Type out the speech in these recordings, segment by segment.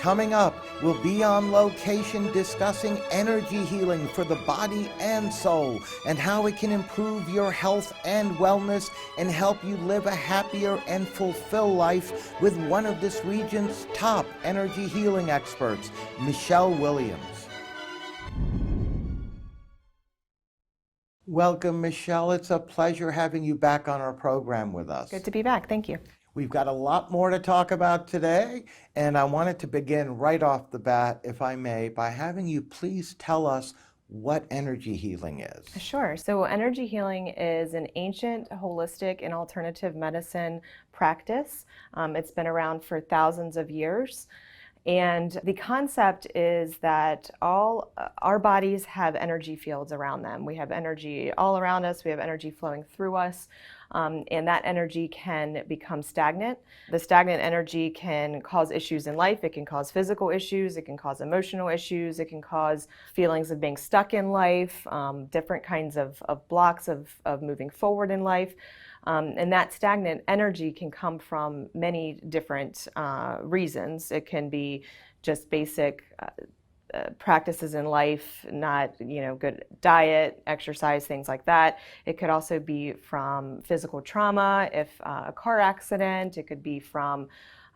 Coming up, we'll be on location discussing energy healing for the body and soul and how it can improve your health and wellness and help you live a happier and fulfilled life with one of this region's top energy healing experts, Michelle Williams. Welcome, Michelle. It's a pleasure having you back on our program with us. Good to be back. Thank you. We've got a lot more to talk about today, and I wanted to begin right off the bat, if I may, by having you please tell us what energy healing is. Sure. So energy healing is an ancient, holistic, and alternative medicine practice. It's been around for thousands of years. And the concept is that all our bodies have energy fields around them. We have energy all around us. We have energy flowing through us. And that energy can become stagnant. The stagnant energy can cause issues in life. It can cause physical issues. It can cause emotional issues. It can cause feelings of being stuck in life, different kinds of blocks of moving forward in life. And that stagnant energy can come from many different reasons. It can be just basic practices in life, not good diet, exercise, things like that. It could also be from physical trauma, if a car accident. It could be from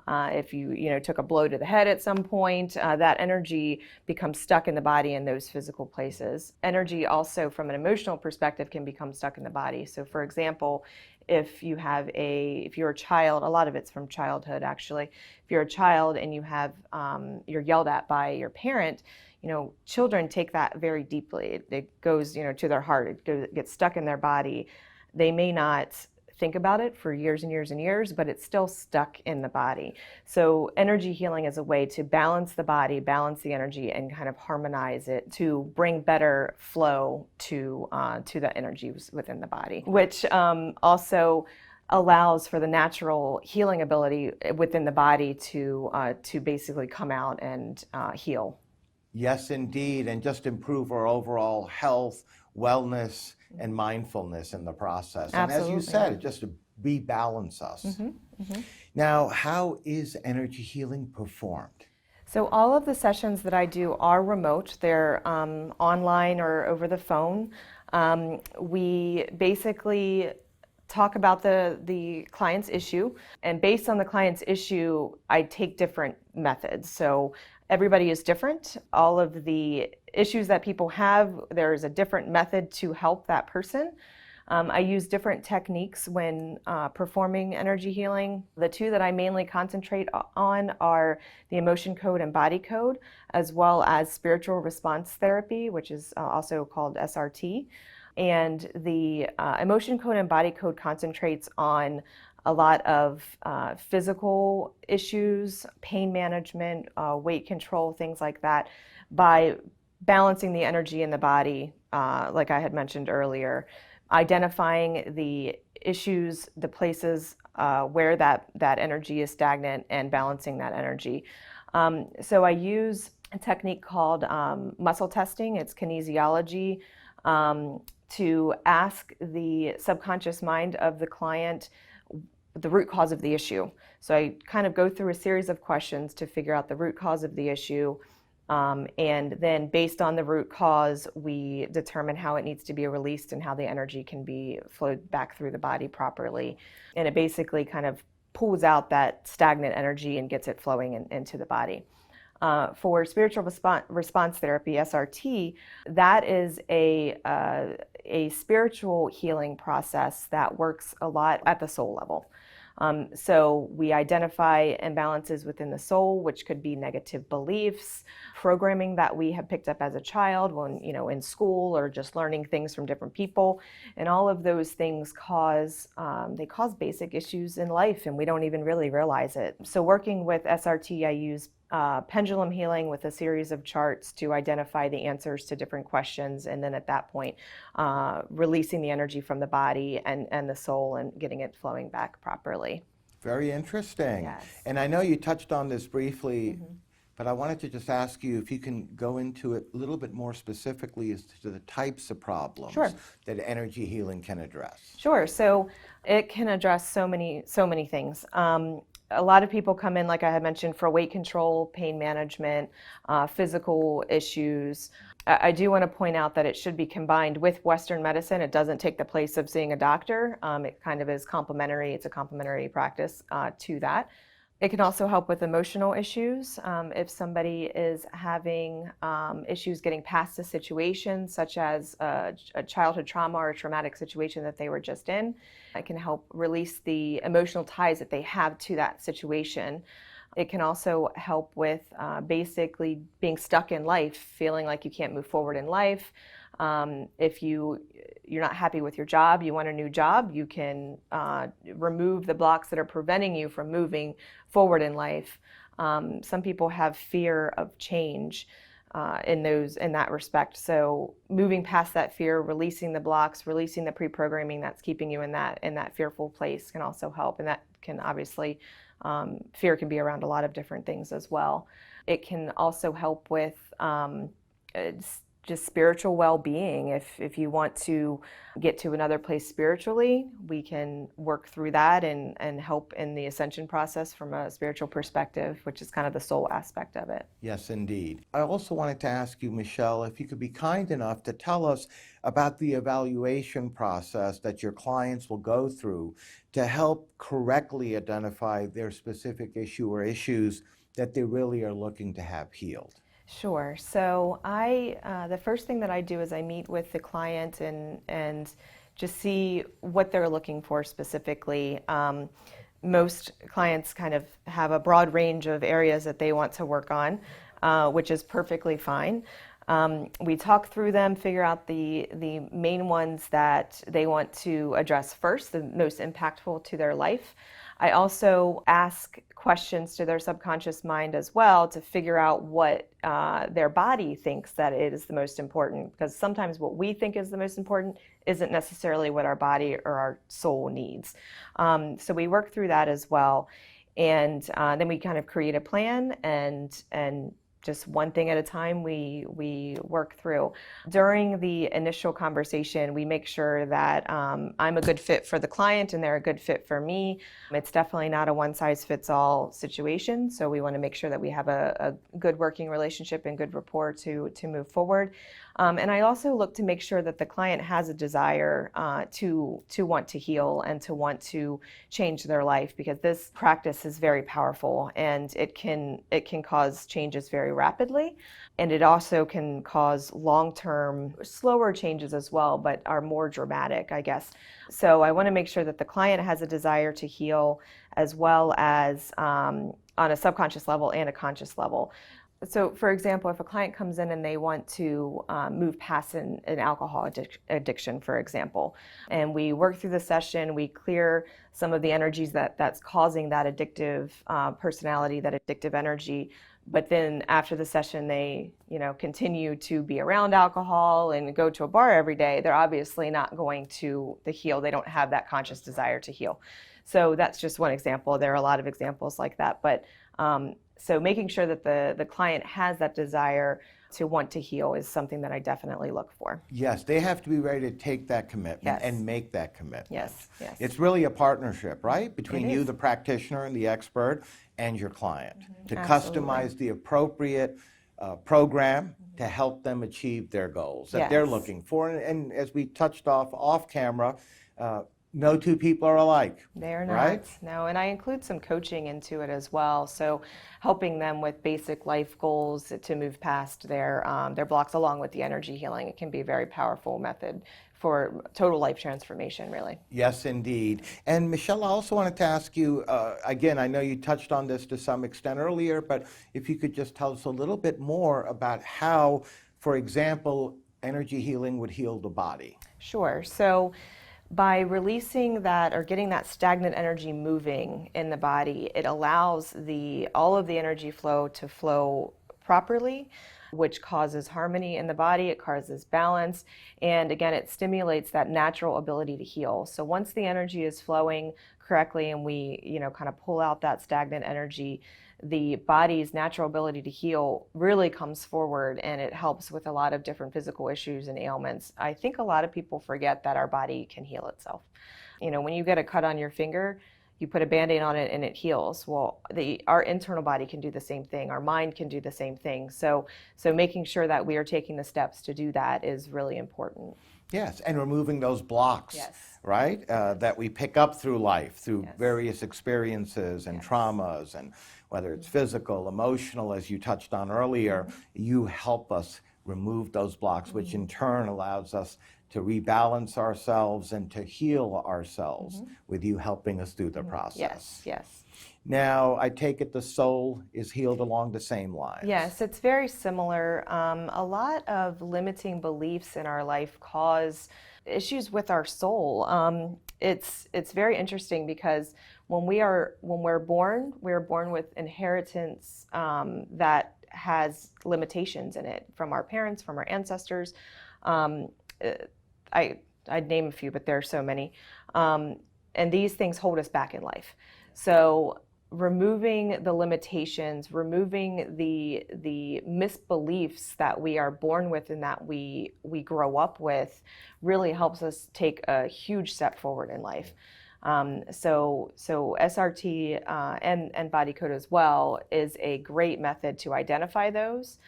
if you took a blow to the head at some point. That energy becomes stuck in the body in those physical places. Energy also, from an emotional perspective, can become stuck in the body. So, for example, if you're a child, a lot of it's from childhood actually. If you're a child and you're yelled at by your parent, children take that very deeply. It goes, to their heart. It gets stuck in their body. They may not think about it for years and years and years, but it's still stuck in the body. So energy healing is a way to balance the body, balance the energy, and kind of harmonize it to bring better flow to the energy within the body, which also allows for the natural healing ability within the body to basically come out and heal. Yes, indeed, and just improve our overall health, wellness, and mindfulness in the process. Absolutely. And as you said, just to rebalance us. Mm-hmm. Mm-hmm. Now, how is energy healing performed? So all of the sessions that I do are remote. They're online or over the phone. We basically talk about the client's issue, and based on the client's issue, I take different methods. So everybody is different. All of the issues that people have, there's a different method to help that person. I use different techniques when performing energy healing. The two that I mainly concentrate on are the emotion code and body code, as well as spiritual response therapy, which is also called SRT. And the emotion code and body code concentrates on a lot of physical issues, pain management, weight control, things like that, by balancing the energy in the body, like I had mentioned earlier, identifying the issues, the places where that energy is stagnant, and balancing that energy. So I use a technique called muscle testing. It's kinesiology, to ask the subconscious mind of the client the root cause of the issue. So I kind of go through a series of questions to figure out the root cause of the issue. And then based on the root cause, we determine how it needs to be released and how the energy can be flowed back through the body properly. And it basically kind of pulls out that stagnant energy and gets it flowing into the body. For spiritual response therapy, SRT, that is a spiritual healing process that works a lot at the soul level. So we identify imbalances within the soul, which could be negative beliefs, programming that we have picked up as a child when, in school, or just learning things from different people. And all of those things cause basic issues in life, and we don't even really realize it. So working with SRT, I use pendulum healing with a series of charts to identify the answers to different questions, and then at that point releasing the energy from the body and the soul and getting it flowing back properly. Very interesting. Yes. And I know you touched on this briefly, but I wanted to just ask you if you can go into it a little bit more specifically as to the types of problems that energy healing can address. Sure. So it can address so many things. A lot of people come in, like I had mentioned, for weight control, pain management, physical issues. I do want to point out that it should be combined with Western medicine. It doesn't take the place of seeing a doctor. It kind of is complementary. It's a complementary practice to that. It can also help with emotional issues. If somebody is having issues getting past a situation, such as a childhood trauma or a traumatic situation that they were just in, it can help release the emotional ties that they have to that situation. It can also help with basically being stuck in life, feeling like you can't move forward in life. If you're not happy with your job, you want a new job, you can remove the blocks that are preventing you from moving forward in life. Some people have fear of change in that respect. So moving past that fear, releasing the blocks, releasing the pre-programming that's keeping you in that fearful place can also help. And that can obviously, fear can be around a lot of different things as well. It can also help with just spiritual well-being. If you want to get to another place spiritually, we can work through that and help in the ascension process from a spiritual perspective, which is kind of the soul aspect of it. Yes, indeed. I also wanted to ask you, Michelle, if you could be kind enough to tell us about the evaluation process that your clients will go through to help correctly identify their specific issue or issues that they really are looking to have healed. Sure. So the first thing that I do is I meet with the client and just see what they're looking for specifically. Most clients kind of have a broad range of areas that they want to work on, which is perfectly fine. We talk through them, figure out the main ones that they want to address first, the most impactful to their life. I also ask questions to their subconscious mind as well to figure out what their body thinks that it is the most important, because sometimes what we think is the most important isn't necessarily what our body or our soul needs. So we work through that as well. And then we kind of create a plan and just one thing at a time we work through. During the initial conversation, we make sure that I'm a good fit for the client and they're a good fit for me. It's definitely not a one-size-fits-all situation, so we want to make sure that we have a good working relationship and good rapport to move forward. And I also look to make sure that the client has a desire to want to heal and to want to change their life, because this practice is very powerful and it can cause changes very rapidly, and it also can cause long-term, slower changes as well, but are more dramatic, I guess. So I want to make sure that the client has a desire to heal, as well as on a subconscious level and a conscious level. So, for example, if a client comes in and they want to move past an alcohol addiction, for example, and we work through the session, we clear some of the energies that's causing that addictive personality, that addictive energy. But then after the session, they, continue to be around alcohol and go to a bar every day. They're obviously not going to heal. They don't have that conscious desire to heal. So that's just one example. There are a lot of examples like that. But so making sure that the client has that desire to want to heal is something that I definitely look for. Yes, they have to be ready to take that commitment Yes. and make that commitment. Yes, yes. It's really a partnership, right? Between It you, is. the practitioner, and the expert, and your client to Absolutely. customize the appropriate program to help them achieve their goals that they're Yes. looking for. And as we touched off camera, no two people are alike. They're not. Right? No, and I include some coaching into it as well. So helping them with basic life goals to move past their blocks, along with the energy healing. It can be a very powerful method for total life transformation, really. Yes, indeed. And Michelle, I also wanted to ask you, again, I know you touched on this to some extent earlier, but if you could just tell us a little bit more about how, for example, energy healing would heal the body. Sure. So by releasing that or getting that stagnant energy moving in the body, it allows all of the energy flow to flow properly, which causes harmony in the body, it causes balance, and again, it stimulates that natural ability to heal. So once the energy is flowing correctly and we, kind of pull out that stagnant energy, the body's natural ability to heal really comes forward, and it helps with a lot of different physical issues and ailments. I think a lot of people forget that our body can heal itself. When you get a cut on your finger, you put a Band-Aid on it and it heals. Well, our internal body can do the same thing. Our mind can do the same thing. So making sure that we are taking the steps to do that is really important. Yes, and removing those blocks, Yes. right, that we pick up through life, through Yes. various experiences and Yes. traumas, and whether it's physical, emotional, as you touched on earlier, you help us remove those blocks, which in turn allows us to rebalance ourselves and to heal ourselves, with you helping us through the process. Yes, yes. Now, I take it the soul is healed along the same lines. Yes, it's very similar. A lot of limiting beliefs in our life cause issues with our soul. It's very interesting because when we're born with inheritance that has limitations in it from our parents, from our ancestors. I'd name a few, but there are so many. And these things hold us back in life. So removing the limitations, removing the misbeliefs that we are born with and that we grow up with really helps us take a huge step forward in life. So SRT and body code as well is a great method to identify those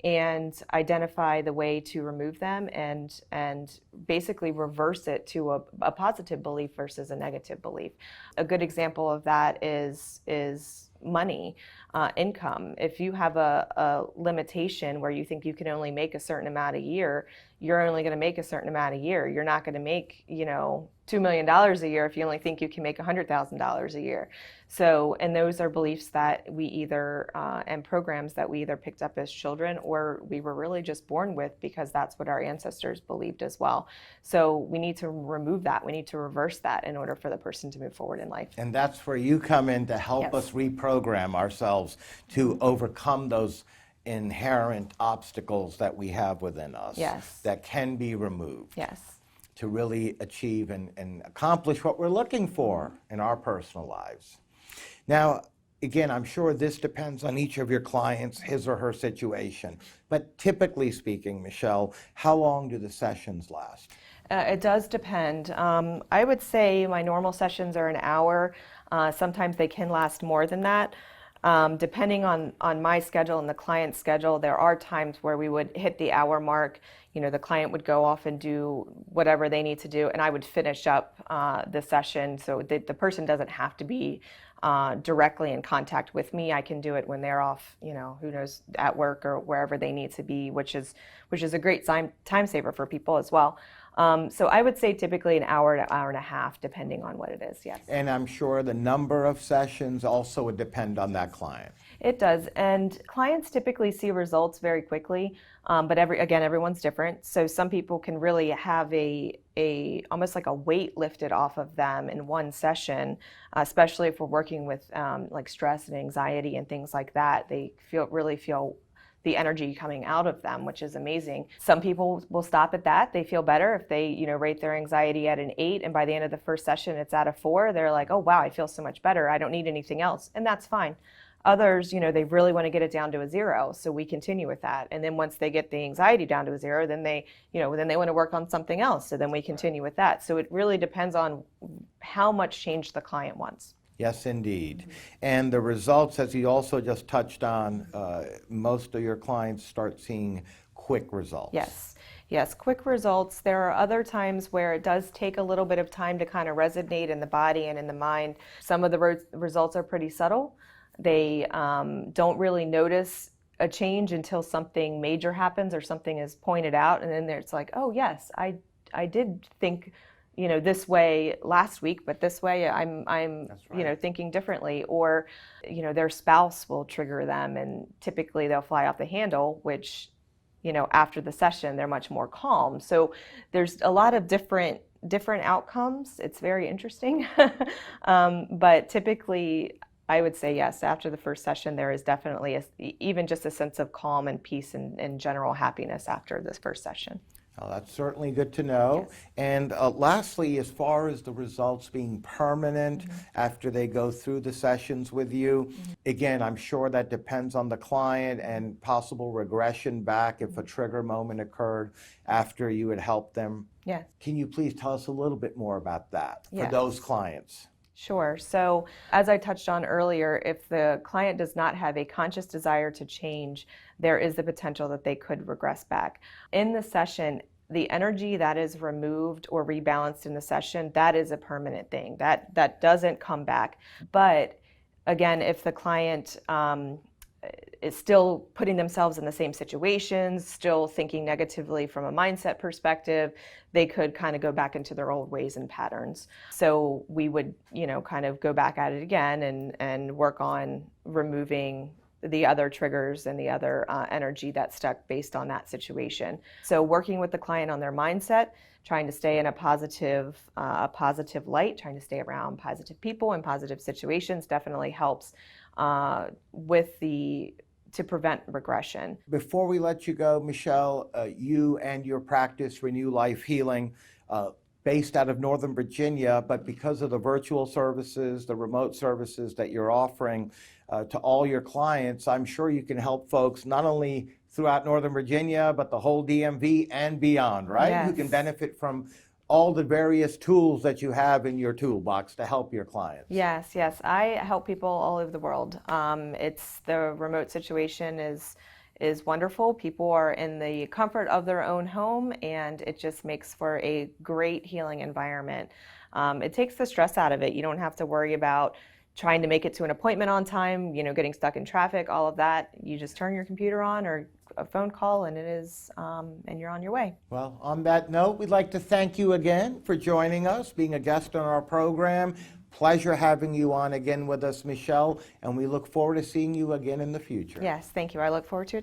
and identify the way to remove them and basically reverse it to a positive belief versus a negative belief. A good example of that is money, income. If you have a limitation where you think you can only make a certain amount a year, you're only going to make a certain amount a year. You're not going to make, $2 million a year if you only think you can make $100,000 a year. So, and those are beliefs that we either, and programs that we either picked up as children or we were really just born with because that's what our ancestors believed as well. So we need to remove that. We need to reverse that in order for the person to move forward in life. And that's where you come in to help Yes. us reprogram ourselves to overcome those inherent obstacles that we have within us. Yes. That can be removed. Yes. To really achieve and accomplish what we're looking for in our personal lives. Now, again, I'm sure this depends on each of your clients, his or her situation. But typically speaking, Michelle, how long do the sessions last? It does depend. I would say my normal sessions are an hour. Sometimes they can last more than that. Depending on my schedule and the client's schedule, there are times where we would hit the hour mark. The client would go off and do whatever they need to do, and I would finish up the session. So the person doesn't have to be directly in contact with me. I can do it when they're off, who knows, at work or wherever they need to be, which is a great time saver for people as well. So I would say typically an hour to hour and a half, depending on what it is, yes. And I'm sure the number of sessions also would depend on that client. It does, and clients typically see results very quickly, but everyone's different. So some people can really have a almost like a weight lifted off of them in one session, especially if we're working with like stress and anxiety and things like that. They really feel the energy coming out of them, which is amazing. Some people will stop at that. They feel better if they, rate their anxiety at an 8, and by the end of the first session, it's at a 4. They're like, oh, wow, I feel so much better. I don't need anything else. And that's fine. Others, they really want to get it down to a 0. So we continue with that. And then once they get the anxiety down to a 0, then they want to work on something else. So then we continue with that. So it really depends on how much change the client wants. Yes, indeed. And the results, as you also just touched on, most of your clients start seeing quick results. Yes, quick results. There are other times where it does take a little bit of time to kind of resonate in the body and in the mind. Some of the results are pretty subtle. They don't really notice a change until something major happens or something is pointed out, and then it's like, oh yes, I did think this way last week, but this way I'm right. thinking differently. Or their spouse will trigger them, and typically they'll fly off the handle, which after the session they're much more calm. So there's a lot of different outcomes. It's very interesting. But typically I would say yes, after the first session there is definitely even just a sense of calm and peace and general happiness after this first session. Well, that's certainly good to know. Yes. And lastly, as far as the results being permanent after they go through the sessions with you, again, I'm sure that depends on the client and possible regression back if a trigger moment occurred after you had helped them. Yes. Can you please tell us a little bit more about that for Yes. those clients? Sure. So, as I touched on earlier, if the client does not have a conscious desire to change, there is the potential that they could regress back. In the session, the energy that is removed or rebalanced in the session, that is a permanent thing. That doesn't come back. But again, if the client is still putting themselves in the same situations, still thinking negatively from a mindset perspective, they could kind of go back into their old ways and patterns. So we would, kind of go back at it again and work on removing the other triggers and the other energy that's stuck based on that situation. So working with the client on their mindset, trying to stay in a positive light, trying to stay around positive people and positive situations definitely helps to prevent regression. Before we let you go, Michelle, you and your practice, Renew Life Healing, based out of Northern Virginia, but because of the virtual services, the remote services that you're offering to all your clients, I'm sure you can help folks not only throughout Northern Virginia, but the whole DMV and beyond, right? Yes. Who can benefit from all the various tools that you have in your toolbox to help your clients. Yes. I help people all over the world. It's the remote situation is wonderful. People are in the comfort of their own home, and it just makes for a great healing environment. It takes the stress out of it. You don't have to worry about trying to make it to an appointment on time, getting stuck in traffic, all of that. You just turn your computer on or a phone call and and you're on your way. Well, on that note, we'd like to thank you again for joining us, being a guest on our program. Pleasure having you on again with us, Michelle, and we look forward to seeing you again in the future. Yes, thank you. I look forward to it.